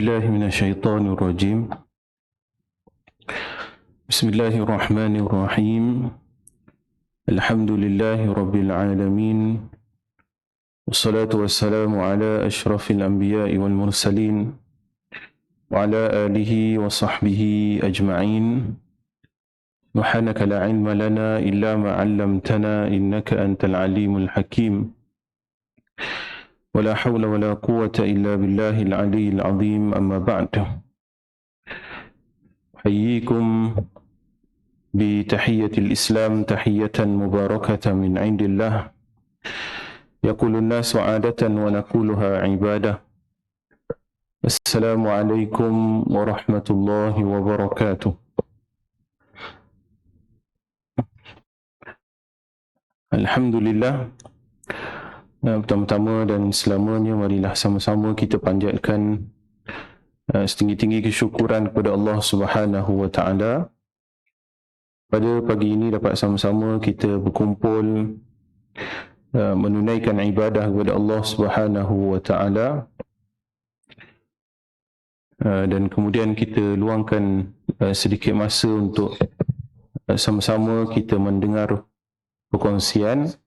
الله من الشيطان الرجيم. بسم الله الرحمن الرحيم. الحمد لله رب العالمين، والصلاة والسلام على أشرف الأنبياء والمرسلين وعلى آله وصحبه أجمعين. سبحانك لا علم لنا إلا ما علمتنا إنك أنت العليم الحكيم. ولا حول ولا قوة إلا بالله العلي العظيم. أما بعد، أحييكم بتحية الإسلام تحية مباركة من عند الله. يقول الناس عادة ونقولها عبادة. السلام عليكم ورحمة الله وبركاته. Alhamdulillah. Pertama-tama dan selamanya, marilah sama-sama kita panjatkan setinggi-tinggi kesyukuran kepada Allah Subhanahu wa Ta'ala. Pada pagi ini dapat sama-sama kita berkumpul menunaikan ibadah kepada Allah Subhanahu wa Ta'ala, dan kemudian kita luangkan sedikit masa untuk sama-sama kita mendengar perkongsian.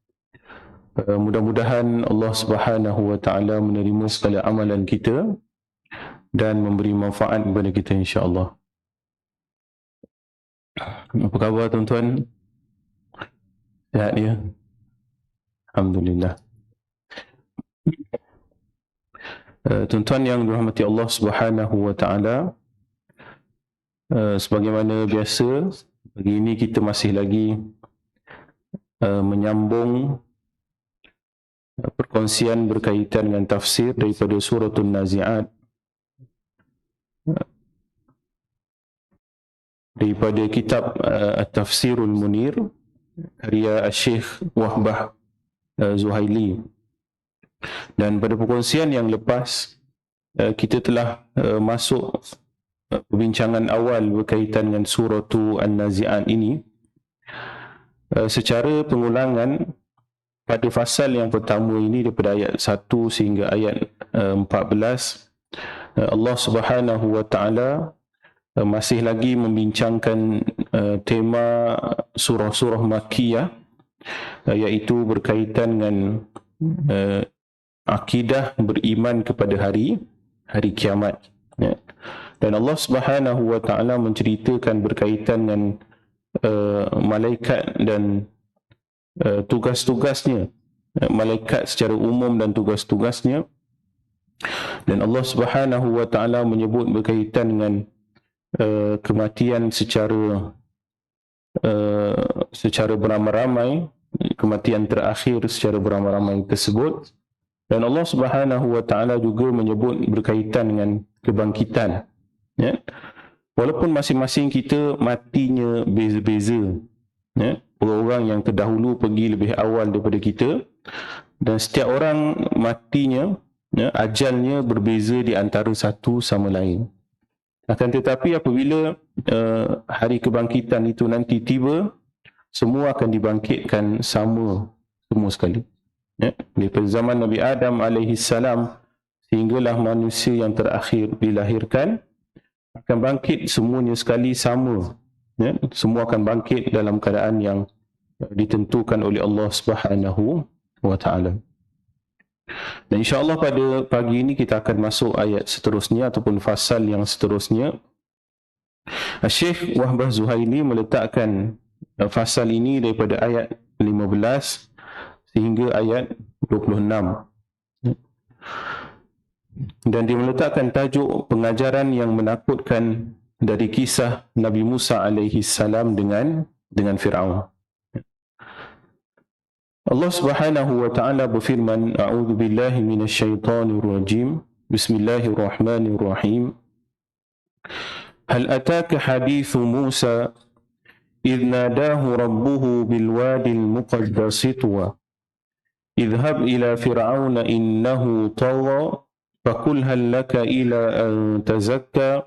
Mudah-mudahan Allah Subhanahu wa Ta'ala menerima segala amalan kita dan memberi manfaat kepada kita, insya-Allah. Apa khabar tuan-tuan? Sihat ya? Alhamdulillah. Tuan-tuan yang dirahmati Allah Subhanahu wa Ta'ala, sebagaimana biasa, pagi ini kita masih lagi menyambung perkongsian berkaitan dengan tafsir daripada suratul Nazi'at, daripada kitab At-Tafsirul Munir karya Syekh Wahbah Zuhaili. Dan pada perkongsian yang lepas kita telah masuk perbincangan awal berkaitan dengan suratul An-Nazi'at ini. Secara pengulangan, pada fasal yang pertama ini daripada ayat 1 sehingga ayat 14, Allah Subhanahu wa Ta'ala masih lagi membincangkan tema surah-surah Makkiyah, iaitu berkaitan dengan akidah beriman kepada hari kiamat. Dan Allah Subhanahu wa Ta'ala menceritakan berkaitan dengan malaikat dan tugas-tugasnya, malaikat secara umum dan tugas-tugasnya. Dan Allah Subhanahu wa Ta'ala menyebut berkaitan dengan kematian secara beramai-ramai, kematian terakhir secara beramai-ramai tersebut. Dan Allah Subhanahu wa Ta'ala juga menyebut berkaitan dengan kebangkitan, ya. Walaupun masing-masing kita matinya beza-beza, ya. Orang-orang yang terdahulu pergi lebih awal daripada kita, dan setiap orang matinya, ya, ajalnya berbeza di antara satu sama lain. Akan tetapi apabila hari kebangkitan itu nanti tiba, semua akan dibangkitkan sama semua sekali, ya. Daripada zaman Nabi Adam alaihissalam sehinggalah manusia yang terakhir dilahirkan, akan bangkit semuanya sekali sama, ya. Semua akan bangkit dalam keadaan yang ditentukan oleh Allah Subhanahu wa Ta'ala. Dan insya-Allah pada pagi ini kita akan masuk ayat seterusnya ataupun fasal yang seterusnya. Syekh Wahbah Zuhaili meletakkan fasal ini daripada ayat 15 sehingga ayat 26. Dan dia meletakkan tajuk pengajaran yang menakutkan dari kisah Nabi Musa alaihi salam dengan Fir'aun. Allah Subhanahu wa Ta'ala berfirman, A'udzu billahi minasyaitonir rajim. Bismillahirrahmanirrahim. Hal ataka hadithu Musa idh nadahu rabbuhu bil wadil muqaddasi tuwa idhhab ila fir'auna innahu tagha فقل هل لك إلى أن تزكى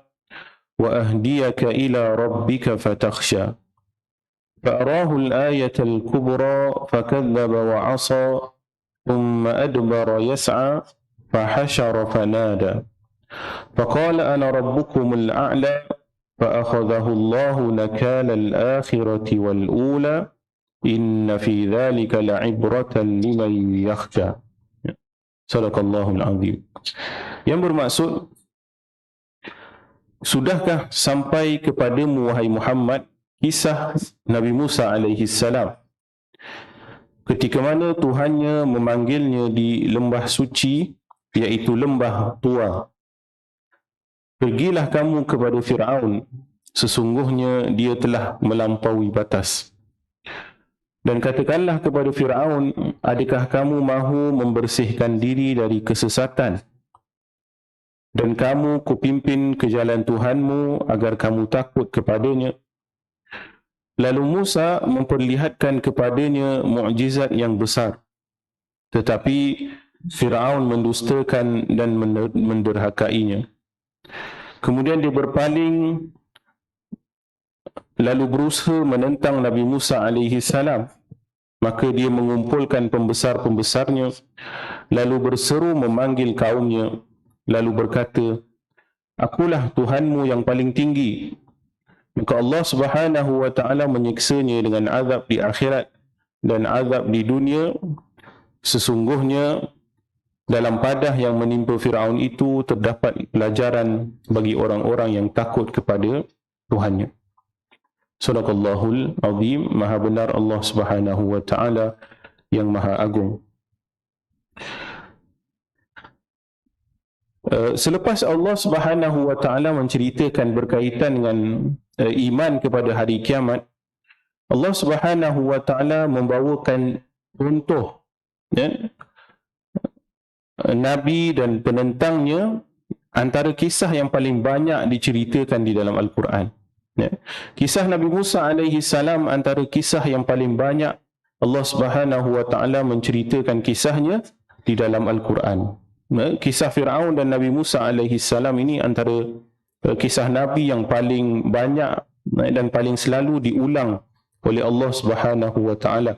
وأهديك إلى ربك فتخشى فأراه الآية الكبرى فكذب وعصى ثم أدبر يسعى فحشر فنادى Faqala ana rabbukumul a'la fa'akhadhahu Allahu nakala al-akhirati wal ula inna fi dhalika la'ibratan liman yakhsha. Sadaqallahul azim. Yang bermaksud, sudahkah sampai kepadamu wahai Muhammad kisah Nabi Musa alaihi salam ketika mana Tuhannya memanggilnya di lembah suci, iaitu lembah Tua. Pergilah kamu kepada Fir'aun, sesungguhnya dia telah melampaui batas. Dan katakanlah kepada Fir'aun, adakah kamu mahu membersihkan diri dari kesesatan? Dan kamu kupimpin ke jalan Tuhanmu agar kamu takut kepadanya. Lalu Musa memperlihatkan kepadanya mukjizat yang besar. Tetapi Fir'aun mendustakan dan menderhakainya. Kemudian dia berpaling lalu berusaha menentang Nabi Musa alaihi salam. Maka dia mengumpulkan pembesar-pembesarnya lalu berseru memanggil kaumnya, lalu berkata, "Akulah Tuhanmu yang paling tinggi." Maka Allah Subhanahu wa taala menyiksanya dengan azab di akhirat dan azab di dunia. Sesungguhnya dalam padah yang menimpa Firaun itu terdapat pelajaran bagi orang-orang yang takut kepada Tuhannya. Sadaqallahul azim. Maha benar Allah Subhanahu wa taala yang maha agung. Selepas Allah Subhanahu wa taala menceritakan berkaitan dengan iman kepada hari kiamat, Allah Subhanahu wa taala membawakan contoh nabi dan penentangnya, antara kisah yang paling banyak diceritakan di dalam Al-Quran. Kisah Nabi Musa alaihi salam antara kisah yang paling banyak Allah Subhanahu wa taala menceritakan kisahnya di dalam Al-Quran. Kisah Fir'aun dan Nabi Musa alaihi salam ini antara kisah Nabi yang paling banyak dan paling selalu diulang oleh Allah Subhanahu wa taala.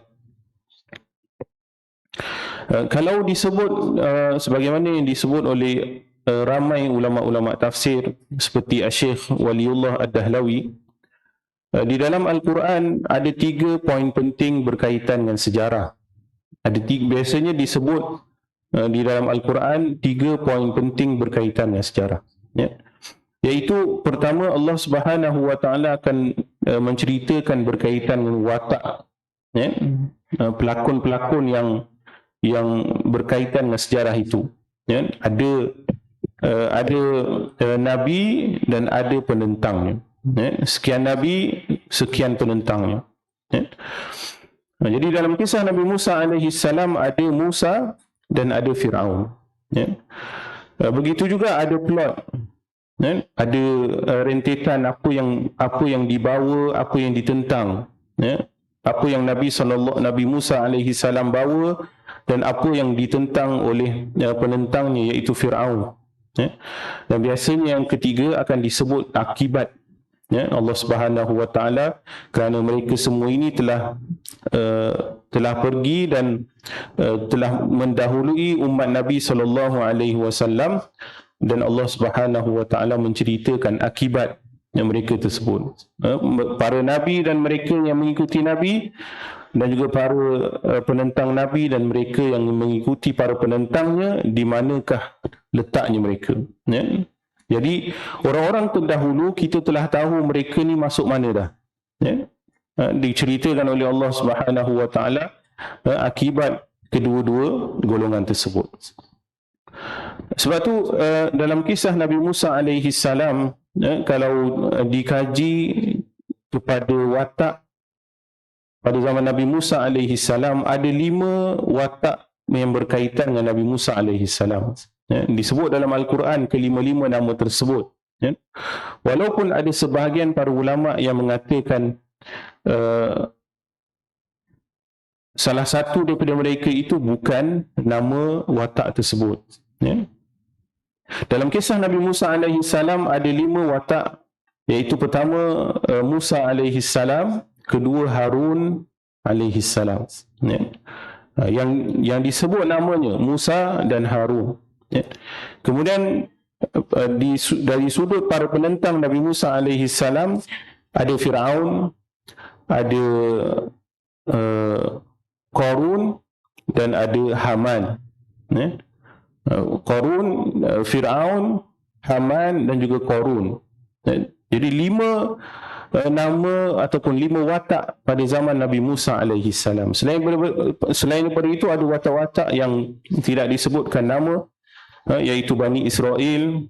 Kalau disebut sebagaimana yang disebut oleh ramai ulama-ulama tafsir seperti Syekh Waliullah Ad-Dahlawi, di dalam Al-Quran ada 3 poin penting berkaitan dengan sejarah. Biasanya disebut di dalam Al-Quran 3 poin penting berkaitan dengan sejarah. Iaitu pertama, Allah Subhanahu wa taala akan menceritakan berkaitan dengan watak pelakon-pelakon yang berkaitan dengan sejarah itu. Ada nabi dan ada penentangnya. Sekian nabi, sekian penentangnya. Jadi dalam kisah Nabi Musa alaihi salam ada Musa dan ada Fir'aun. Begitu juga ada plot. Ada rentetan apa yang dibawa, apa yang ditentang. Apa yang Nabi Musa alaihi salam bawa dan apa yang ditentang oleh penentangnya, iaitu Fir'aun. Dan biasanya yang ketiga akan disebut akibat. Allah Subhanahu wa taala, kerana mereka semua ini telah pergi dan telah mendahului umat Nabi sallallahu alaihi wasallam, dan Allah Subhanahu wa taala menceritakan akibat yang mereka tersebut. Para nabi dan mereka yang mengikuti nabi, dan juga para penentang nabi dan mereka yang mengikuti para penentangnya, di manakah letaknya mereka. Jadi orang-orang terdahulu kita telah tahu mereka ni masuk mana dah. Diceritakan oleh Allah Subhanahu wa taala akibat kedua-dua golongan tersebut. Sebab tu dalam kisah Nabi Musa alaihi salam, kalau dikaji kepada watak pada zaman Nabi Musa alaihi salam, ada 5 watak yang berkaitan dengan Nabi Musa alaihi salam. Disebut dalam Al-Quran ke-5 nama tersebut. Walaupun ada sebahagian para ulama yang mengatakan salah satu daripada mereka itu bukan nama watak tersebut. Dalam kisah Nabi Musa alaihi salam ada 5 watak, iaitu pertama Musa alaihi salam, kedua Harun alaihi salam. Yang disebut namanya Musa dan Harun. Kemudian dari sudut para penentang Nabi Musa alaihi salam, ada Firaun, ada Qarun, dan ada Haman. Qarun, Firaun, Haman dan juga Qarun. Jadi 5 nama ataupun 5 watak pada zaman Nabi Musa alaihi salam. Selain daripada itu, ada watak-watak yang tidak disebutkan nama, iaitu Bani Israel,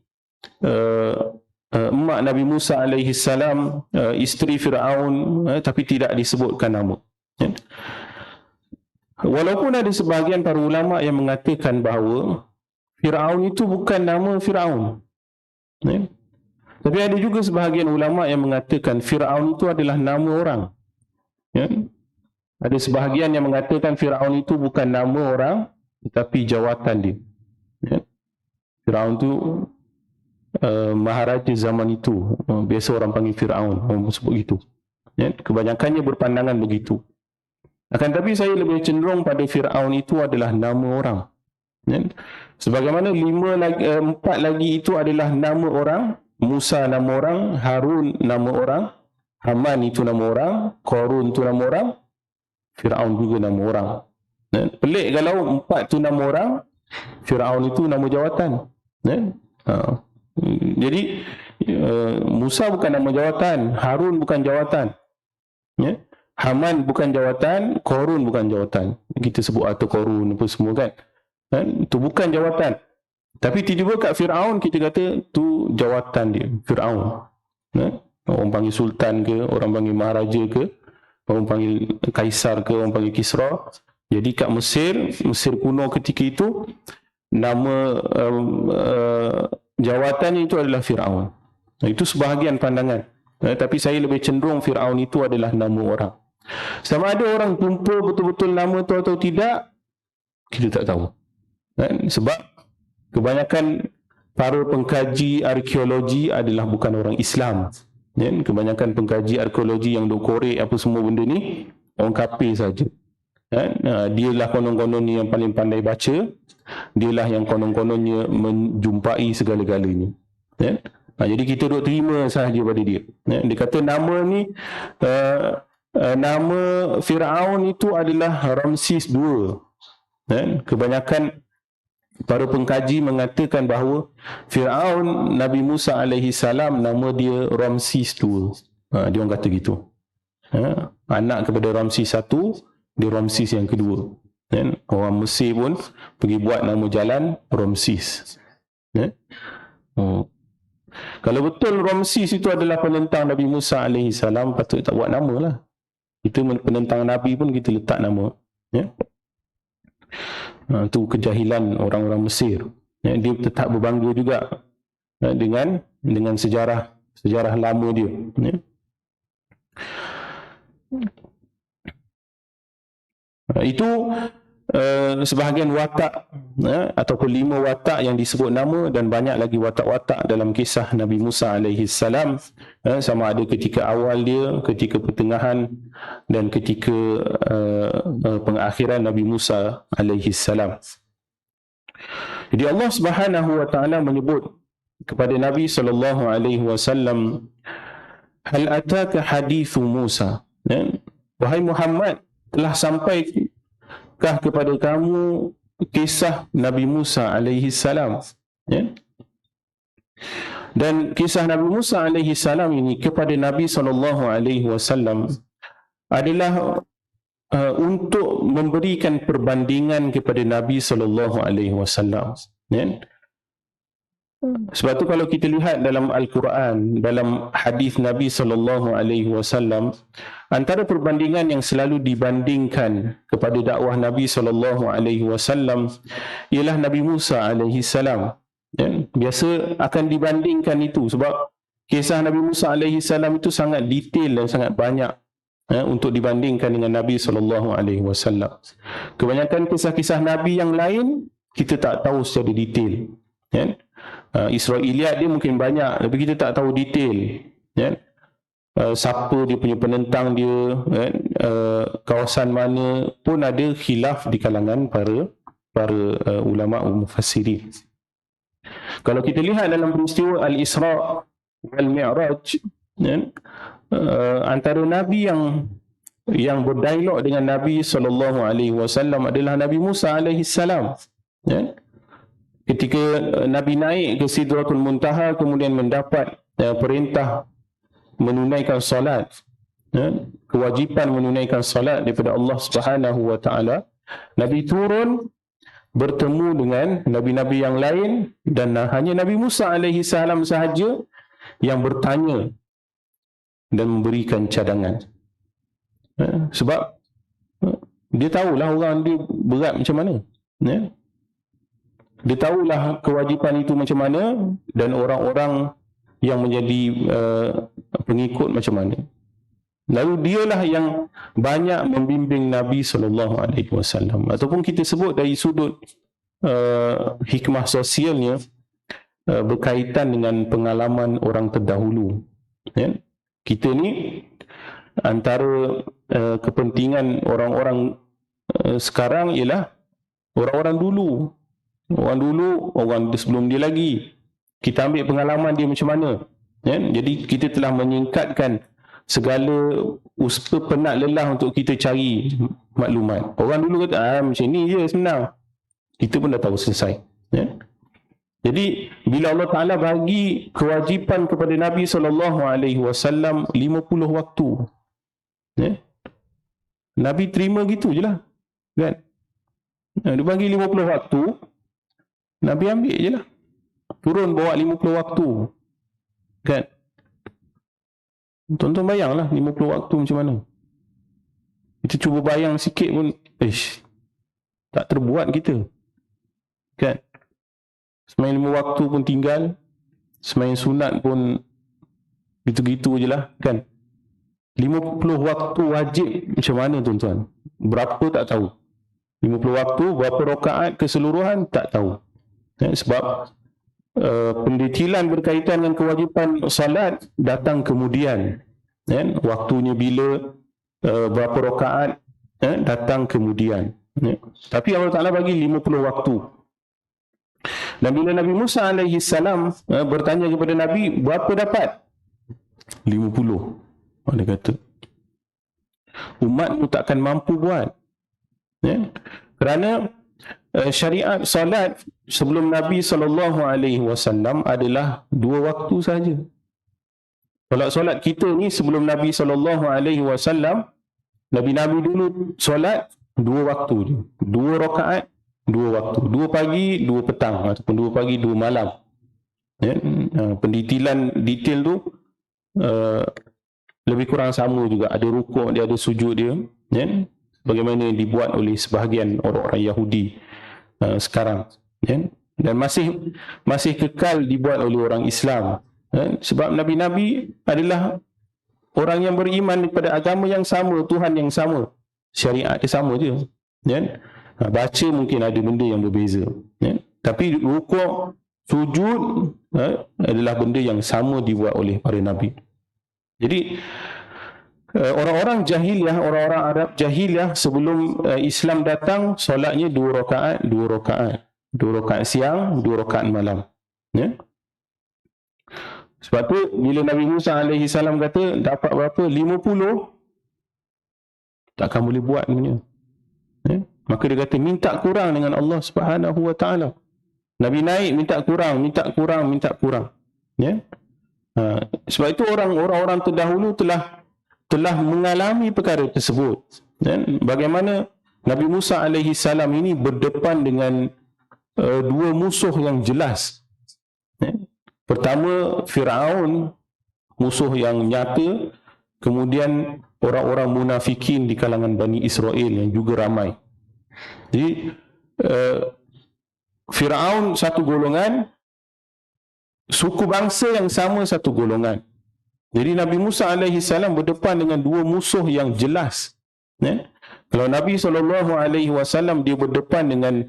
emak Nabi Musa alaihi salam, isteri Firaun, tapi tidak disebutkan nama. Walaupun ada sebahagian para ulama yang mengatakan bahawa Firaun itu bukan nama Firaun, tapi ada juga sebahagian ulama yang mengatakan Firaun itu adalah nama orang. Ada sebahagian yang mengatakan Firaun itu bukan nama orang, tetapi jawatan dia. Firaun itu maharaja zaman itu. Biasa orang panggil Firaun, orang sebut gitu. Kebanyakannya berpandangan begitu. Akan tapi saya lebih cenderung pada Firaun itu adalah nama orang. Sebagaimana 4 lagi itu adalah nama orang. Musa nama orang, Harun nama orang, Haman itu nama orang, Qarun itu nama orang, Firaun juga nama orang. Pelik kalau 4 tu nama orang, Firaun itu nama jawatan. Jadi Musa bukan nama jawatan, Harun bukan jawatan, Haman bukan jawatan, Qarun bukan jawatan. Kita sebut atau Qarun apa semua kan, itu bukan jawatan. Tapi tiba-tiba kat Firaun kita kata tu jawatan dia, Firaun. Orang panggil sultan ke, orang panggil maharaja ke, orang panggil kaisar ke, orang panggil Kisra. Jadi kat Mesir kuno ketika itu, nama jawatannya itu adalah Firaun. Itu sebahagian pandangan. Tapi saya lebih cenderung Firaun itu adalah nama orang. Sama ada orang tumpul betul-betul nama tu atau tidak, kita tak tahu. Sebab kebanyakan para pengkaji arkeologi adalah bukan orang Islam. Kebanyakan pengkaji arkeologi yang duk korek apa semua benda ni, orang kafir saja. Dialah konon-kononnya yang paling pandai baca, dialah yang konon-kononnya menjumpai segala-galanya. Jadi kita duk terima sahaja pada dia. Dia kata nama ni, nama Firaun itu adalah Ramses II. Kebanyakan para pengkaji mengatakan bahawa Firaun Nabi Musa alaihi salam nama dia Ramses II. Dia orang kata gitu. Anak kepada Ramses I, dia Ramses yang kedua. Orang Mesir pun pergi buat nama jalan Ramses. Kalau betul Ramses itu adalah penentang Nabi Musa alaihi salam, patut tak buat nama lah. Kita penentang Nabi pun kita letak nama. Itu kejahilan orang-orang Mesir. Dia tetap berbangga juga dengan sejarah lama dia. Itu sebahagian watak ataupun 5 watak yang disebut nama, dan banyak lagi watak-watak dalam kisah Nabi Musa alaihi salam, sama ada ketika awal dia, ketika pertengahan dan ketika pengakhiran Nabi Musa alaihi salam. Jadi Allah Subhanahu wa taala menyebut kepada Nabi sallallahu alaihi wasallam, hal ataka hadithu Musa, wahai Muhammad, telah sampaikah kepada kamu kisah Nabi Musa alaihi salam? Dan kisah Nabi Musa alaihi salam ini kepada Nabi sallallahu alaihi wasallam adalah untuk memberikan perbandingan kepada Nabi sallallahu alaihi wasallam. Sebab tu kalau kita lihat dalam Al-Quran, dalam hadis Nabi sallallahu alaihi wasallam, antara perbandingan yang selalu dibandingkan kepada dakwah Nabi sallallahu alaihi wasallam ialah Nabi Musa alaihi salam. Biasa akan dibandingkan itu sebab kisah Nabi Musa alaihi salam itu sangat detail dan sangat banyak untuk dibandingkan dengan Nabi sallallahu alaihi wasallam. Kebanyakan kisah-kisah Nabi yang lain kita tak tahu secara detail. Israiliyat dia mungkin banyak, tapi kita tak tahu detail. Siapa dia punya penentang dia, kawasan mana pun ada khilaf di kalangan para ulama mufassirin. Kalau kita lihat dalam peristiwa Al-Isra wal Mi'raj, ya, antara Nabi yang berdialog dengan Nabi SAW adalah Nabi Musa alaihissalam. Ya. Ketika Nabi naik ke Sidratul Muntaha, kemudian mendapat perintah menunaikan salat, ya, kewajipan menunaikan salat daripada Allah Subhanahu wa taala, Nabi turun bertemu dengan nabi-nabi yang lain, dan hanya Nabi Musa alaihissalam sahaja yang bertanya dan memberikan cadangan. Sebab dia tahulah orang dia berat macam mana, ya. Dia tahulah kewajipan itu macam mana, dan orang-orang yang menjadi pengikut macam mana. Lalu dialah yang banyak membimbing Nabi SAW. Ataupun kita sebut dari sudut hikmah sosialnya, berkaitan dengan pengalaman orang terdahulu, ya. Kita ni antara kepentingan orang-orang sekarang ialah orang-orang dulu. Orang sebelum dia lagi, kita ambil pengalaman dia macam mana, ya? Jadi kita telah menyingkatkan segala usaha penat lelah untuk kita cari maklumat. Orang dulu kata macam ni je senang, kita pun dah tahu selesai, ya? Jadi bila Allah Ta'ala bagi kewajipan kepada Nabi SAW 50 waktu, ya? Nabi terima gitu je lah, kan? Dia bagi 50 waktu, Nabi ambil je lah, turun bawa 50 waktu, kan? Tuan-tuan bayanglah 50 waktu macam mana. Kita cuba bayang sikit pun tak terbuat kita, kan? Semain 5 waktu pun tinggal, semain sunat pun gitu-gitu je lah, kan? 50 waktu wajib macam mana, tuan-tuan? Berapa tak tahu. 50 waktu, berapa rakaat keseluruhan tak tahu, ya, sebab pendetilan berkaitan dengan kewajipan salat datang kemudian, ya. Waktunya bila, berapa rakaat, ya, datang kemudian, ya. Tapi Allah Ta'ala bagi 50 waktu. Dan bila Nabi Musa alaihissalam bertanya kepada Nabi, berapa dapat? 50. Dia kata, umatmu takkan mampu buat, ya. Kerana syariat salat sebelum Nabi SAW adalah 2 waktu saja. Kalau solat kita ni sebelum Nabi SAW, Nabi-Nabi dulu solat 2 waktu je, 2 rakaat, 2 waktu, 2 pagi, 2 petang, ataupun 2 pagi, 2 malam, ya. Pendetilan detail tu lebih kurang sama juga. Ada rukuk dia, ada sujud dia, ya, bagaimana dibuat oleh sebahagian orang-orang Yahudi sekarang, ya. Dan masih kekal dibuat oleh orang Islam, ya. Sebab Nabi-Nabi adalah orang yang beriman kepada agama yang sama, Tuhan yang sama, syariat dia sama je, ya. Baca mungkin ada benda yang berbeza, ya. Tapi rukuk, sujud, ya, adalah benda yang sama dibuat oleh para Nabi. Jadi orang-orang jahiliah, orang-orang Arab jahiliah sebelum Islam datang, solatnya 2 rakaat, 2 rakaat, 2 rakaat siang, 2 rakaat malam, ya. Sebab tu bila Nabi Musa alaihissalam kata dapat berapa? 50, takkan boleh buat punya, ya. Maka dia kata minta kurang dengan Allah Subhanahu wa taala. Nabi naik minta kurang, ya. Sebab itu orang-orang terdahulu telah mengalami perkara tersebut, ya. Bagaimana Nabi Musa alaihissalam ini berdepan dengan 2 musuh yang jelas, ya. Pertama Firaun, musuh yang nyata, kemudian orang-orang munafikin di kalangan Bani Israel yang juga ramai. Jadi Firaun satu golongan, suku bangsa yang sama satu golongan. Jadi Nabi Musa alaihissalam berdepan dengan 2 musuh yang jelas, ya. Kalau Nabi SAW dia berdepan dengan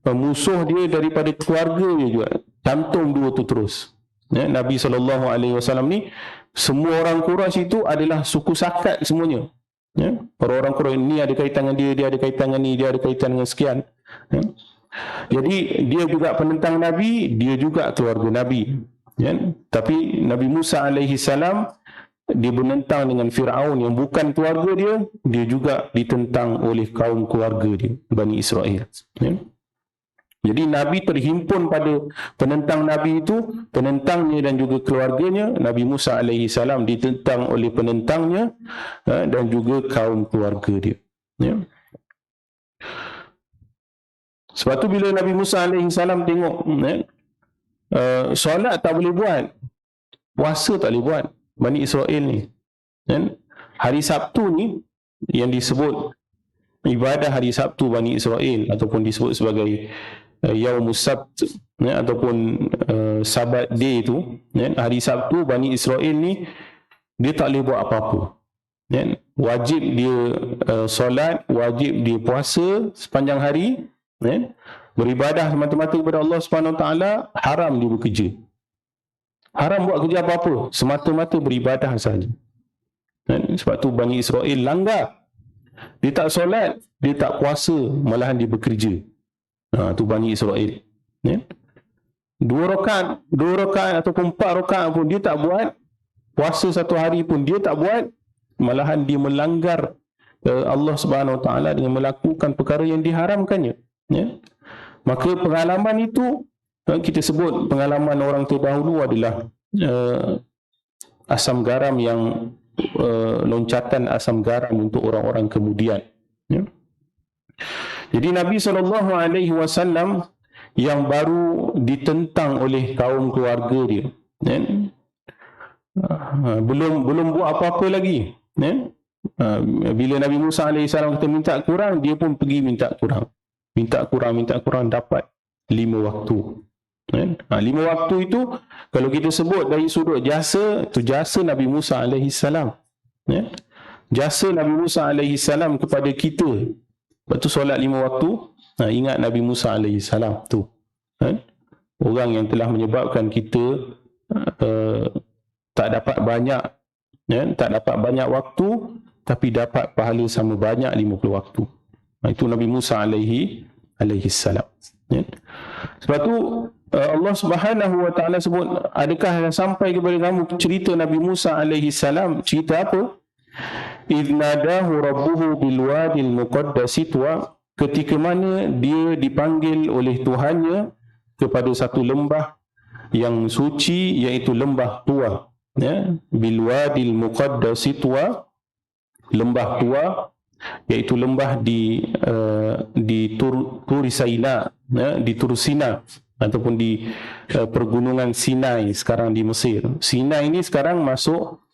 musuh dia daripada keluarga dia juga, cantum 2 tu terus, ya. Nabi SAW ni, semua orang Quraisy itu adalah suku sakat semuanya, ya. Orang-orang Quraisy ni ada kaitan dengan dia ada kaitan dengan ni, dia ada kaitan dengan sekian, ya. Jadi dia juga penentang Nabi, dia juga keluarga Nabi. Ya? Tapi Nabi Musa alaihi salam dia menentang dengan Fir'aun yang bukan keluarga dia, dia juga ditentang oleh kaum keluarga dia, Bani Israel. Ya? Jadi Nabi terhimpun pada penentang Nabi itu, penentangnya dan juga keluarganya. Nabi Musa alaihi salam ditentang oleh penentangnya dan juga kaum keluarga dia. Ya. Sebab tu bila Nabi Musa alaihi salam tengok solat tak boleh buat, puasa tak boleh buat, Bani Israel ni. Ya. Hari Sabtu ni yang disebut ibadah hari Sabtu Bani Israel ataupun disebut sebagai Yaumus Sabt ataupun Sabat Day tu, hari Sabtu Bani Israel ni dia tak boleh buat apa-apa. Wajib dia solat, wajib dia puasa sepanjang hari, beribadah semata-mata kepada Allah Subhanahu Wa Taala, haram dia bekerja. Haram buat kerja apa-apa, semata-mata beribadah saja. Sebab tu Bani Israel langgar. Dia tak solat, dia tak puasa, malahan dia bekerja. Tu Bani Israel. Dua rakaat ataupun 4 rakaat pun dia tak buat. Puasa 1 hari pun dia tak buat. Malahan dia melanggar Allah Subhanahu Wa Taala dengan melakukan perkara yang diharamkannya. Maka pengalaman itu kita sebut pengalaman orang terdahulu adalah asam garam yang loncatan asam garam untuk orang-orang kemudian. Jadi Nabi SAW yang baru ditentang oleh kaum keluarga dia, belum buat apa-apa lagi. Bila Nabi Musa AS kata minta kurang, dia pun pergi minta kurang, dapat 5 waktu. 5 waktu itu kalau kita sebut dari sudut jasa, itu jasa Nabi Musa AS. Jasa Nabi Musa AS kepada kita. Lepas tu solat 5 waktu, ingat Nabi Musa AS tu. Orang yang telah menyebabkan kita tak dapat banyak waktu, tapi dapat pahala sama banyak 50 waktu. Itu Nabi Musa alaihi salam. Sebab tu Allah Subhanahu Wa Taala sebut, adakah yang sampai kepada kamu cerita Nabi Musa alaihi salam? Cerita apa? Idh nadahu rabbuhu bil wadil muqaddasi tuwa, ketika mana dia dipanggil oleh Tuhannya kepada satu lembah yang suci, iaitu lembah Tua. Bil wadil muqaddasi tuwa, lembah Tua, iaitu lembah di Turi Saina, di Tur Sina ataupun di pergunungan Sinai sekarang di Mesir. Sinai ini sekarang masuk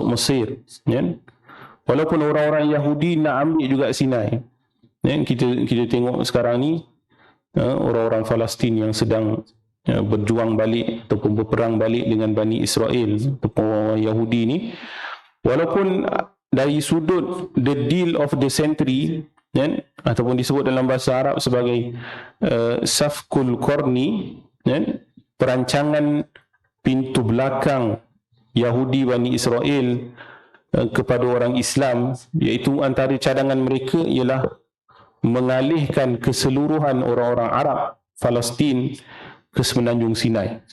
Mesir. Walaupun orang-orang Yahudi nak ambil juga Sinai. Kita tengok sekarang ni orang-orang Palestin yang sedang berjuang balik ataupun berperang balik dengan Bani Israel ataupun orang Yahudi ni, walaupun dari sudut the deal of the century, ataupun disebut dalam bahasa Arab sebagai Safkul Qarni, perancangan pintu belakang Yahudi Bani Israel kepada orang Islam, iaitu antara cadangan mereka ialah mengalihkan keseluruhan orang-orang Arab Palestin ke semenanjung Sinai.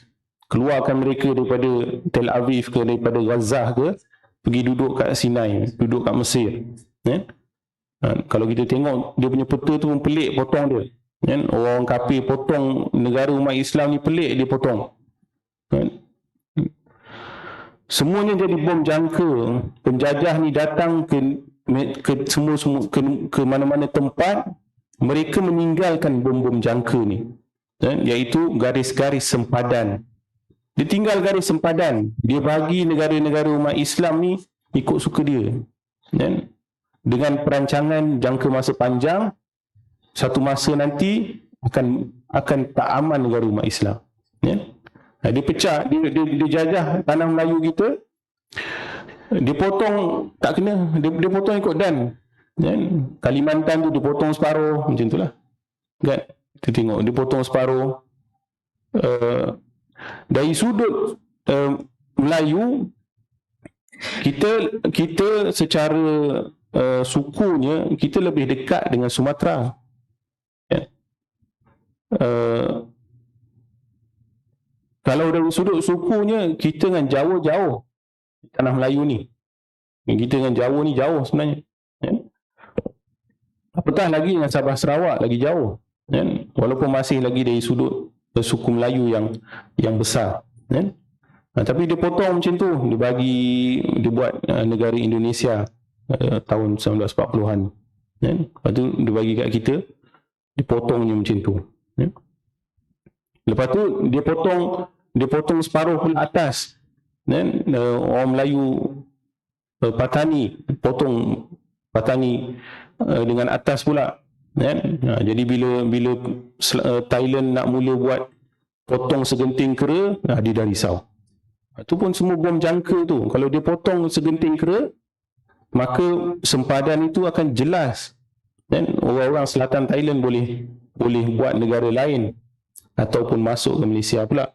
Keluarkan mereka daripada Tel Aviv ke, daripada Gaza ke, pergi duduk kat Sinai, duduk kat Mesir. Kalau kita tengok dia punya peta tu pun pelik potong dia. Orang kafir potong negara umat Islam ni, pelik dia potong. Semuanya jadi bom jangka. Penjajah ni datang ke mana-mana tempat, mereka meninggalkan bom-bom jangka ni, iaitu garis-garis sempadan. Dia tinggal garis sempadan, dia bagi negara-negara umat Islam ni ikut suka dia, dengan perancangan jangka masa panjang. Satu masa nanti akan tak aman negara umat Islam. Dia pecah, dia jajah tanah Melayu kita, dia potong tak kena, dia potong ikut dan. Kalimantan tu dia potong separuh, macam itulah. Kan? Kita tengok dia potong separuh. Dari sudut Melayu, kita secara sukunya kita lebih dekat dengan Sumatera. kalau dari sudut sukunya, kita dengan Jawa jauh. Tanah Melayu ni. Kita dengan Jawa ni jauh sebenarnya. Ya. Apatah lagi dengan Sabah Sarawak, lagi jauh. Ya. Walaupun masih lagi dari sudut suku Melayu yang besar. Ya. Tapi dia potong macam tu. Dia buat negara Indonesia tahun 1940-an. Ya. Lepas tu dia bagi kat kita, dia potongnya macam tu. Ya. Lepas tu dia potong separuh pula atas. Dan orang Melayu Patani potong Patani dengan atas pula. Jadi bila Thailand nak mula buat potong segenting kera, dia dah risau. Itu pun semua bom jangka tu. Kalau dia potong segenting kera, maka sempadan itu akan jelas. Dan orang-orang selatan Thailand boleh buat negara lain ataupun masuk ke Malaysia pula.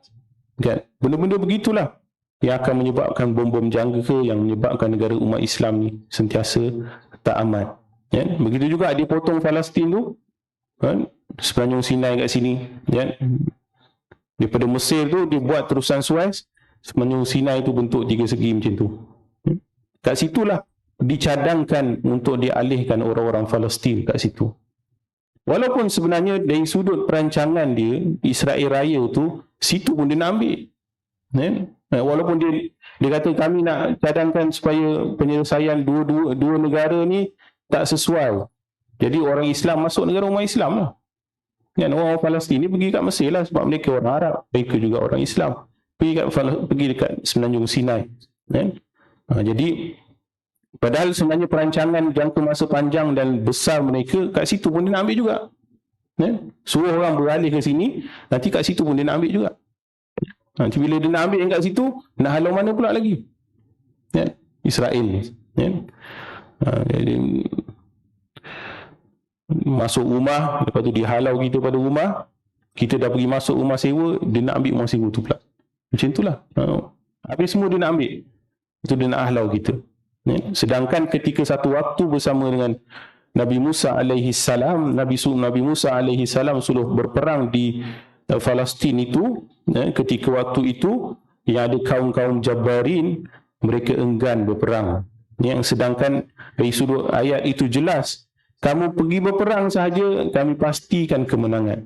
Kan? Benda-benda begitulah yang akan menyebabkan bom-bom jangka, yang menyebabkan negara umat Islam ni sentiasa tak aman. Ya? Begitu juga dia potong Palestin tu, kan? Sepanjang Sinai kat sini. Ya? Daripada Mesir tu dia buat terusan Suez, sepanjang Sinai tu bentuk tiga segi macam tu. Ya? Kat situlah dicadangkan untuk dialihkan orang-orang Palestin kat situ. Walaupun sebenarnya dari sudut perancangan dia, Israel Raya tu, situ pun dia nak ambil. Ya? Walaupun dia kata kami nak cadangkan supaya penyelesaian dua negara ni tak sesuai. Jadi orang Islam masuk negara umat Islam lah. Kan, orang Palestin ni pergi kat Mesir lah sebab mereka orang Arab. Mereka juga orang Islam. Pergi dekat semenanjung Sinai. Kan? Jadi padahal sebenarnya perancangan jangka masa panjang dan besar mereka kat situ pun dia nak ambil juga. Kan? Suruh orang beralih ke sini, nanti kat situ pun dia nak ambil juga. Nanti bila dia nak ambil yang kat situ, nak halau mana pula lagi? Ya, Israel ni. Ya. Jadi, masuk rumah, lepas tu dia halau kita pada rumah, kita dah pergi masuk rumah sewa, dia nak ambil rumah sewa tu pula. Macam itulah. Habis semua dia nak ambil. Itu dia nak halau kita. Ya. Sedangkan ketika satu waktu bersama dengan Nabi Musa alaihi salam, Nabi Musa alaihi salam suruh berperang di Palestin itu, ketika waktu itu yang ada kaum-kaum Jabbarin, mereka enggan berperang. Yang sedangkan dari sudut ayat itu jelas, kamu pergi berperang sahaja, kami pastikan kemenangan.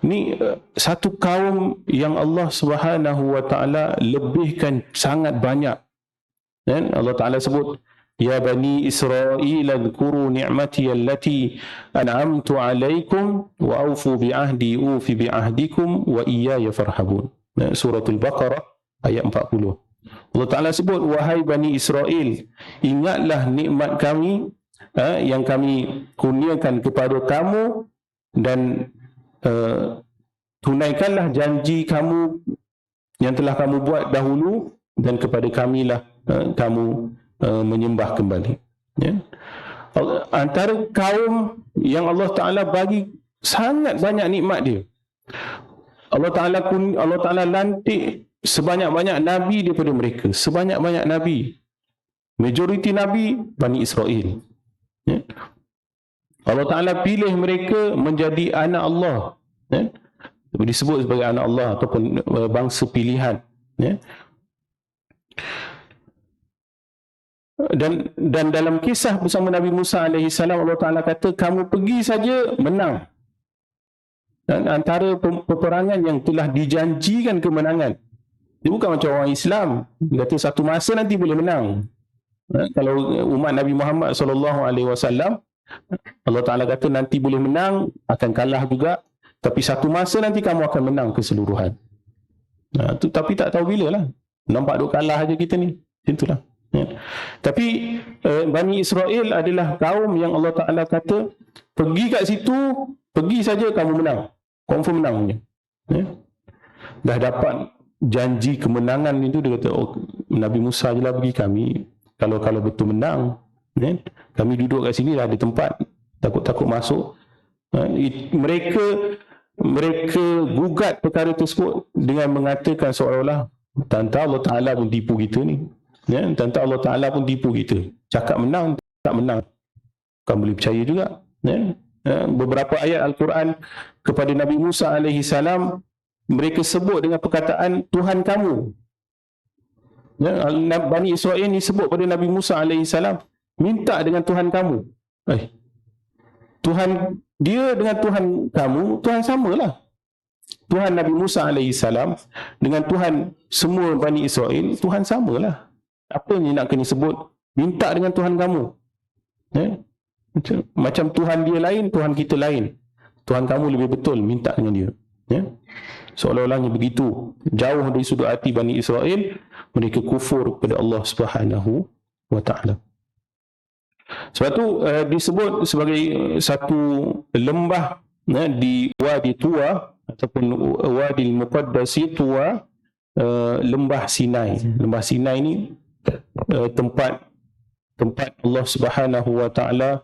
Ini satu kaum yang Allah Subhanahu wa taala lebihkan sangat banyak. Dan Allah Taala sebut, Ya Bani Israel adhkuru ni'mati allati an'amtu alaikum wa awfu bi'ahdi ufi bi'ahdikum wa iyaya farhabun. Suratul Baqarah ayat 40. Allah Ta'ala sebut, wahai Bani Israel, ingatlah nikmat kami yang kami kurniakan kepada kamu, dan tunaikanlah janji kamu yang telah kamu buat dahulu, dan kepada kamilah kamu menyembah kembali. Ya. Antara kaum yang Allah Ta'ala bagi sangat banyak nikmat dia. Allah Ta'ala lantik sebanyak-banyak Nabi daripada mereka. Sebanyak-banyak Nabi. Majoriti Nabi Bani Israel. Ya. Allah Ta'ala pilih mereka menjadi anak Allah. Ya. Disebut sebagai anak Allah ataupun bangsa pilihan. Ya. Dan dalam kisah bersama Nabi Musa alaihi salam, Allah Ta'ala kata, kamu pergi saja menang. Dan antara peperangan yang telah dijanjikan kemenangan. Dia bukan macam orang Islam, dia kata satu masa nanti boleh menang. Kalau umat Nabi Muhammad SAW, Allah Ta'ala kata nanti boleh menang, akan kalah juga, tapi satu masa nanti kamu akan menang keseluruhan. Tapi tak tahu bila lah. Nampak duk kalah aja kita ni. Itulah. Ya. Tapi Bani Israel adalah kaum yang Allah Ta'ala kata, pergi kat situ, pergi saja kamu menang. Confirm menang. Ya. Dah dapat janji kemenangan itu, dia kata, oh, Nabi Musa je lah pergi, kami kalau betul menang, ya, kami duduk kat sini dah ada tempat, takut-takut masuk. Mereka gugat perkara tersebut dengan mengatakan seolah-olah tentang Allah Ta'ala pun tipu kita ni. Ya, tentang Allah Ta'ala pun tipu kita. Cakap menang, tak menang. Bukan boleh percaya juga. Ya. beberapa ayat Al-Quran kepada Nabi Musa alaihi salam, mereka sebut dengan perkataan Tuhan kamu. Bani Israel ni sebut pada Nabi Musa alaihi salam, minta dengan Tuhan kamu. Tuhan dia dengan Tuhan kamu, Tuhan samalah. Tuhan Nabi Musa alaihi salam dengan Tuhan semua Bani Israel, Tuhan samalah. Apa ni nak kena sebut minta dengan Tuhan kamu? Macam Tuhan dia lain, Tuhan kita lain. Tuhan kamu lebih betul, minta dengan dia. Seolah-olahnya begitu jauh dari sudut hati Bani Israel, mereka kufur kepada Allah Subhanahu wa taala. Sebab tu disebut sebagai satu lembah di Wadi Tuwa ataupun Wadi Muqaddasi Tuwa, lembah Sinai. Lembah Sinai ni tempat Allah Subhanahu wa taala.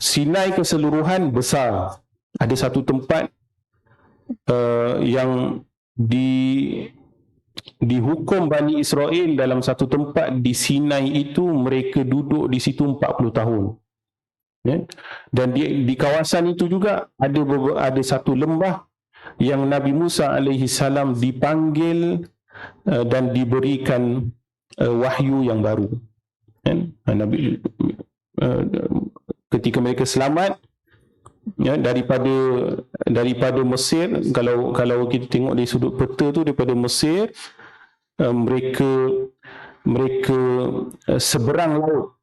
Sinai keseluruhan besar. Ada satu tempat yang dihukum Bani Israel dalam satu tempat di Sinai itu, mereka duduk di situ 40 tahun. Dan di kawasan itu juga ada satu lembah yang Nabi Musa alaihi salam dipanggil dan diberikan wahyu yang baru. Ketika mereka selamat daripada Mesir, kalau kita tengok dari sudut peta tu, daripada Mesir, mereka seberang laut.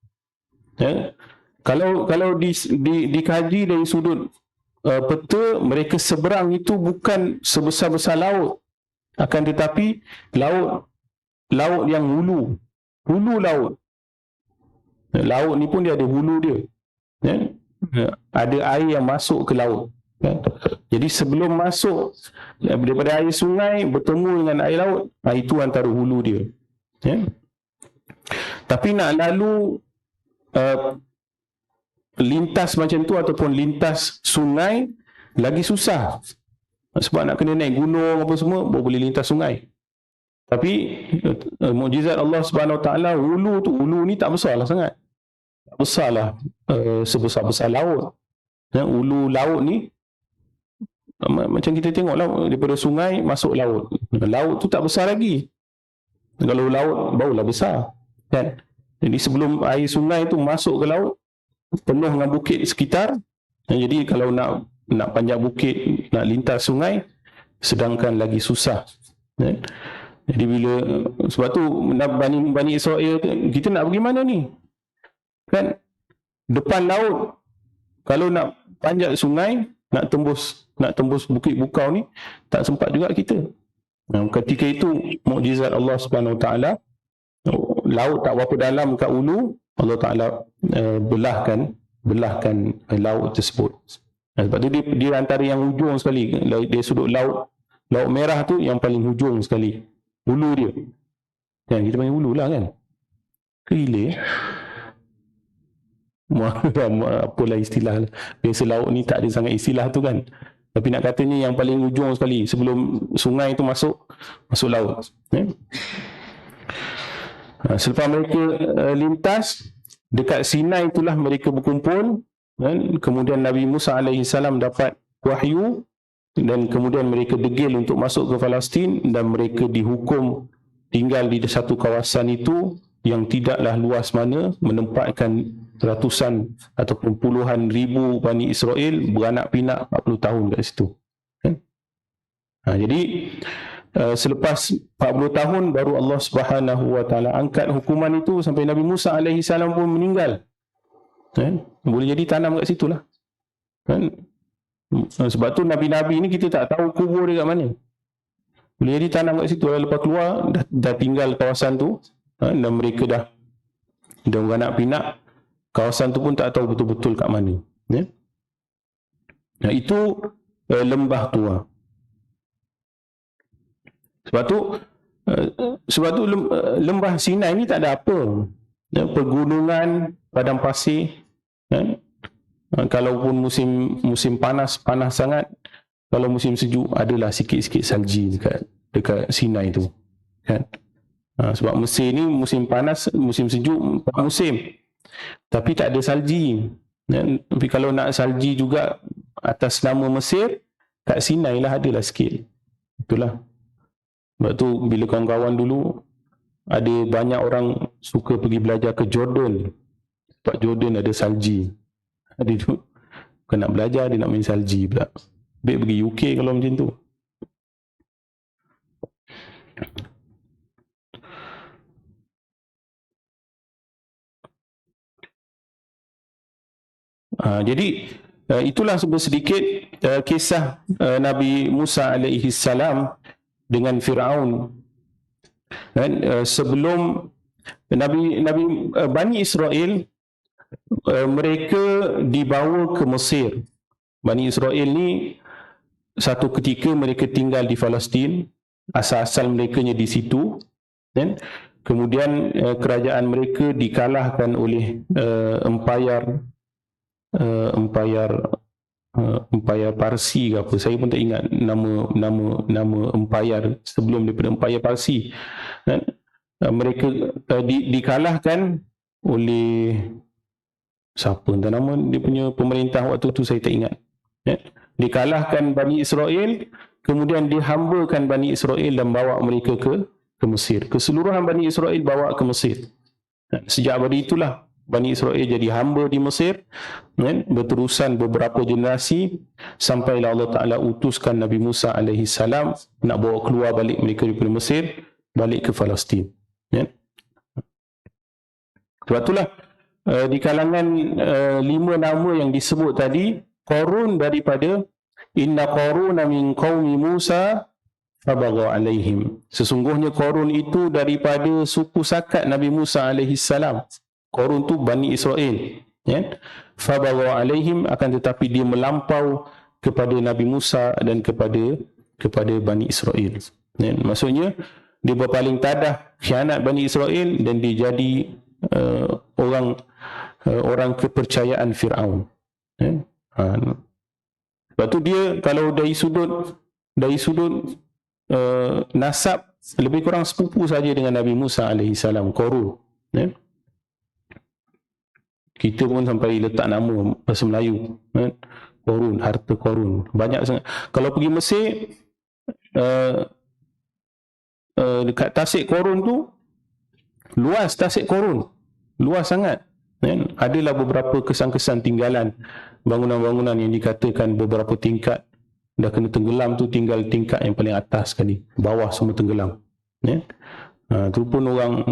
Kalau dikaji dari sudut peta, mereka seberang itu bukan sebesar-besar laut, akan tetapi laut yang hulu laut ni pun dia ada hulu dia, ada air yang masuk ke laut. Jadi sebelum masuk daripada air sungai bertemu dengan air laut, itu antara hulu dia. Tapi nak lalu lintas macam tu ataupun lintas sungai lagi susah, sebab nak kena naik gunung apa semua baru boleh lintas sungai. Tapi mukjizat Allah Subhanahu Wa Taala, hulu ni tak besarlah sangat, tak besarlah sebesar-besar laut. Hulu laut ni macam kita tengok lah, daripada sungai masuk laut tu tak besar lagi. Kalau laut barulah besar, kan? Jadi sebelum air sungai tu masuk ke laut, penuh dengan bukit sekitar. Jadi kalau nak panjat bukit, nak lintas sungai, sedangkan lagi susah. Jadi sebab tu Bani Israel, kita nak pergi mana ni? Kan depan laut, kalau nak panjat sungai, nak tembus bukit bukau ni, tak sempat juga kita. Ketika itu mukjizat Allah Subhanahu Wa Taala, laut tak berapa dalam kat hulu, Allah Taala belahkan laut tersebut. Sebab tu dia antara yang hujung sekali, dia sudut laut merah tu yang paling hujung sekali, hulu dia. Kan kita panggil hulu lah, kan? Kehilir. Apalah istilah. Biasa laut ni tak ada sangat istilah tu, kan? Tapi nak katanya yang paling hujung sekali sebelum sungai tu masuk laut. Selepas mereka lintas dekat Sinai, itulah mereka berkumpul, kan? Kemudian Nabi Musa alaihi salam dapat wahyu, dan kemudian mereka degil untuk masuk ke Palestin, dan mereka dihukum tinggal di satu kawasan itu yang tidaklah luas mana, menempatkan ratusan ataupun puluhan ribu Bani Israel beranak pinak 40 tahun kat situ, kan? Jadi selepas 40 tahun baru Allah Subhanahu Wa Taala angkat hukuman itu sampai Nabi Musa alaihi salam pun meninggal, kan? Boleh jadi tanam kat situlah, kan? Sebab tu nabi-nabi ni kita tak tahu kubur dia kat mana. Boleh jadi tanam kat situ, lepas keluar dah tinggal kawasan tu, dan mereka dah beranak pinak, kawasan tu pun tak tahu betul-betul kat mana, ya? Itu lembah Tuwa. Sebab tu lembah Sinai ni tak ada apa, ya? Pegunungan, padang pasir, ya? Kalaupun musim panas sangat, kalau musim sejuk adalah sikit-sikit salji dekat Sinai tu, kan? Sebab Mesir ni musim panas, musim sejuk 4 musim, tapi tak ada salji. Tapi kalau nak salji juga atas nama Mesir, kat Sinai lah adalah sikit. Itulah. Sebab tu bila kawan-kawan dulu, ada banyak orang suka pergi belajar ke Jordan. Sebab Jordan ada salji. Dia tu bukan nak belajar, dia nak main salji pula. Baik pergi UK kalau macam tu. Jadi itulah sedikit kisah Nabi Musa alaihi salam dengan Firaun. Dan sebelum Nabi Bani Israel, mereka dibawa ke Mesir. Bani Israel ni satu ketika mereka tinggal di Palestin, asal-asal mereka di situ, dan kemudian kerajaan mereka dikalahkan oleh Empire Parsi ke apa, saya pun tak ingat nama empire sebelum daripada Empire Parsi. Dan mereka dikalahkan oleh siapa entah nama dia punya pemerintah waktu tu, saya tak ingat. Dikalahkan Bani Israel, kemudian dihambakan Bani Israel dan bawa mereka ke Mesir. Keseluruhan Bani Israel bawa ke Mesir. Sejak dari itulah Bani Israel jadi hamba di Mesir, berterusan beberapa generasi sampailah Allah Ta'ala utuskan Nabi Musa alaihi salam nak bawa keluar balik mereka daripada Mesir, balik ke Palestin. Sebab itulah di kalangan 5 nama yang disebut tadi, Qarun daripada inna Qaruna min qaumi Musa fabagha alaihim. Sesungguhnya Qarun itu daripada suku sakat Nabi Musa alaihi salam. Qarun tu Bani Israel, fabagha alaihim, akan tetapi dia melampau kepada Nabi Musa dan kepada Bani Israel. Maksudnya dia berpaling tadah khianat Bani Israel dan dia jadi orang kepercayaan Firaun. Sebab tu dia kalau dari sudut nasab lebih kurang sepupu saja dengan Nabi Musa alaihi salam, Qarun. Kita pun sampai letak nama bahasa Melayu, Qarun, harta Qarun, banyak sangat. Kalau pergi Mesir, dekat Tasik Qarun tu luas, Tasik Qarun luas sangat. Adalah beberapa kesan-kesan tinggalan bangunan-bangunan yang dikatakan beberapa tingkat dah kena tenggelam tu, tinggal tingkat yang paling atas sekali, bawah semua tenggelam. Tu pun orang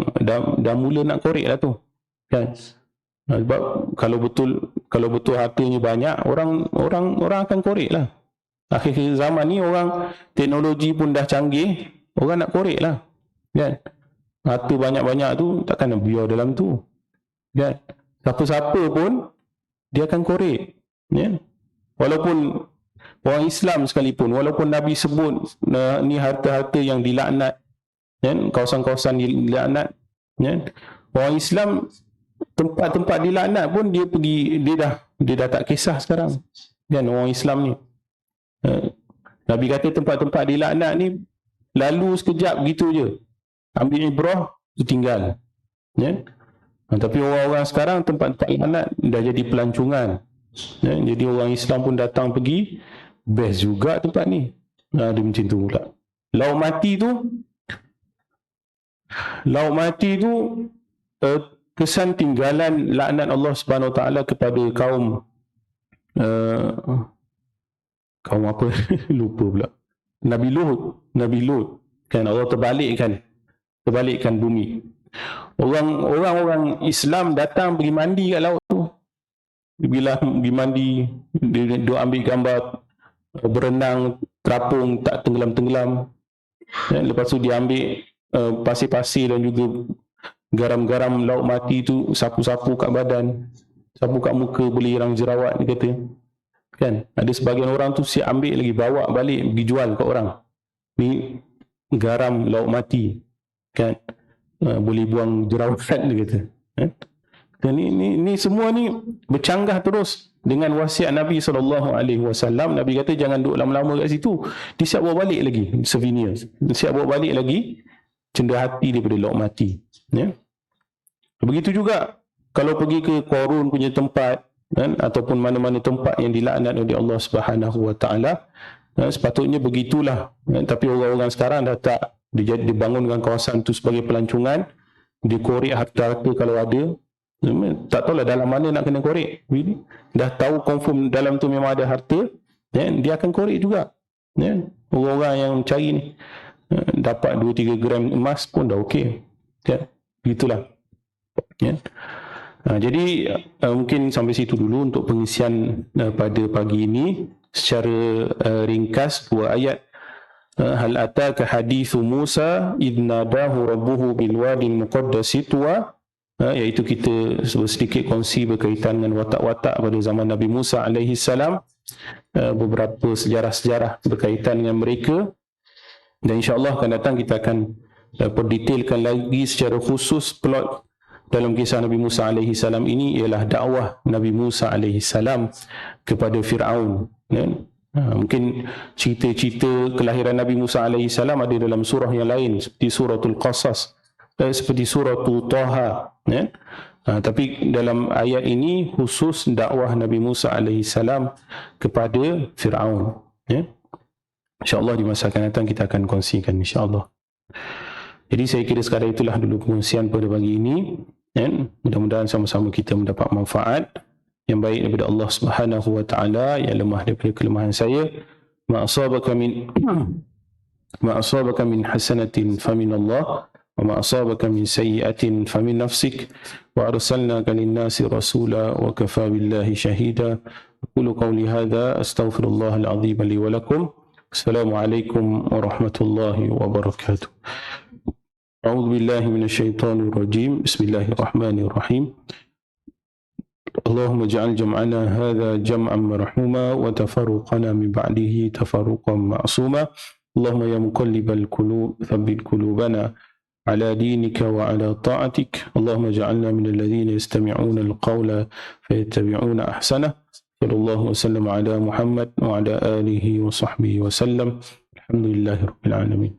dah mula nak korek lah tu, kan? Sebab kalau betul hartanya banyak, orang akan korek lah. Akhir zaman ni orang teknologi pun dah canggih, orang nak korek lah, kan? Harta banyak-banyak tu takkan nak biar dalam tu, kan? Siapa-siapa pun dia akan korek, walaupun orang Islam sekalipun, walaupun Nabi sebut ni harta-harta yang dilaknat, kawasan-kawasan dilaknat, orang Islam tempat-tempat dilaknat pun dia pergi, dia dah tak kisah sekarang, kan? Orang Islam ni, Nabi kata tempat-tempat dilaknat ni lalu sekejap gitu je, ambil ibrah tu tinggal, tapi orang-orang sekarang tempat-tempat laknat dah jadi pelancongan, jadi orang Islam pun datang pergi, best juga tempat ni. Dia macam tu pula. Laut mati tu kesan tinggalan laknat Allah Subhanahu Wa Taala kepada kaum apa lupa pula, Nabi Lut, kan? Allah terbalikkan bumi. Orang Islam datang pergi mandi kat laut tu. Bila pergi mandi, dia ambil gambar berenang, terapung tak tenggelam-tenggelam. Lepas tu dia ambil pasir-pasir dan juga garam-garam laut mati tu, sapu-sapu kat badan, sapu kat muka, boleh hilang jerawat, dia kata, kan? Ada sebagian orang tu siap ambil lagi, bawa balik pergi jual kat orang. Ni garam laut mati, kan? Boleh buang jerawat, dia kata. Dan ni semua ni bercanggah terus dengan wasiat Nabi SAW. Nabi kata jangan duduk lama-lama kat situ, dia siap bawa balik lagi souvenir, dia siap bawa balik lagi cenderahati daripada laut mati. Begitu juga kalau pergi ke Qarun punya tempat, kan, ataupun mana-mana tempat yang dilaknat oleh Allah Subhanahu wa taala. Sepatutnya begitulah, kan? Tapi orang-orang sekarang dah tak, dibangunkan kawasan itu sebagai pelancongan, dikorek harta-harta kalau ada. Tak tahulah dalam mana nak kena korek. Dah tahu confirm dalam tu memang ada harta, dia akan korek juga. Orang-orang yang cari ni dapat 2-3 gram emas pun dah okey. Begitulah. Jadi mungkin sampai situ dulu untuk pengisian pada pagi ini. Secara ringkas, 2 ayat. Hal ataka hadithu Musa idh nadahu rabbuhu bil wadil muqaddasi tuwa, iaitu kita sedikit kongsi berkaitan dengan watak-watak pada zaman Nabi Musa alaihi salam, beberapa sejarah-sejarah berkaitan dengan mereka, dan insya-Allah akan datang kita akan perdetailkan lagi secara khusus plot dalam kisah Nabi Musa alaihi salam ini ialah dakwah Nabi Musa alaihi salam kepada Firaun. Mungkin cerita-cerita kelahiran Nabi Musa alaihi salam ada dalam surah yang lain seperti suratul Qasas, seperti suratul Taha, tapi dalam ayat ini khusus dakwah Nabi Musa alaihi salam kepada Firaun. InsyaAllah di masa akan datang kita akan kongsikan insyaAllah. Jadi saya kira sekadar itulah dulu pengungsian pada pagi ini. Mudah-mudahan sama-sama kita mendapat manfaat yang baik daripada Allah Subhanahu wa taala, yang lemah daripada kelemahan saya. Ma asabaka min hasanatin famin Allah wa ma asabaka min sayyi'atin famin nafsik wa arsalnaka lin-nasi rasula wa kafa billahi shahida. Aqulu qawli hadha astaghfirullahal azim li wa lakum. Assalamualaikum warahmatullahi wabarakatuh. A'udzu billahi minasyaitonir rajim. Bismillahirrahmanirrahim. Allahumma ij'al jam'ana hadha jam'an marhuma wa tafarruqana min ba'dihi tafarruqan ma'suma. Allahumma ya muqallibal qulub thabbit qulubana ala dinika wa ala ta'atik. Allahumma ij'alna min alladhina yastami'una al-qawla fayattabi'una ahsanah. Sallallahu wasallam ala Muhammad wa ala alihi wa sahbihi wa sallam. Alhamdulillahi rabbil alamin.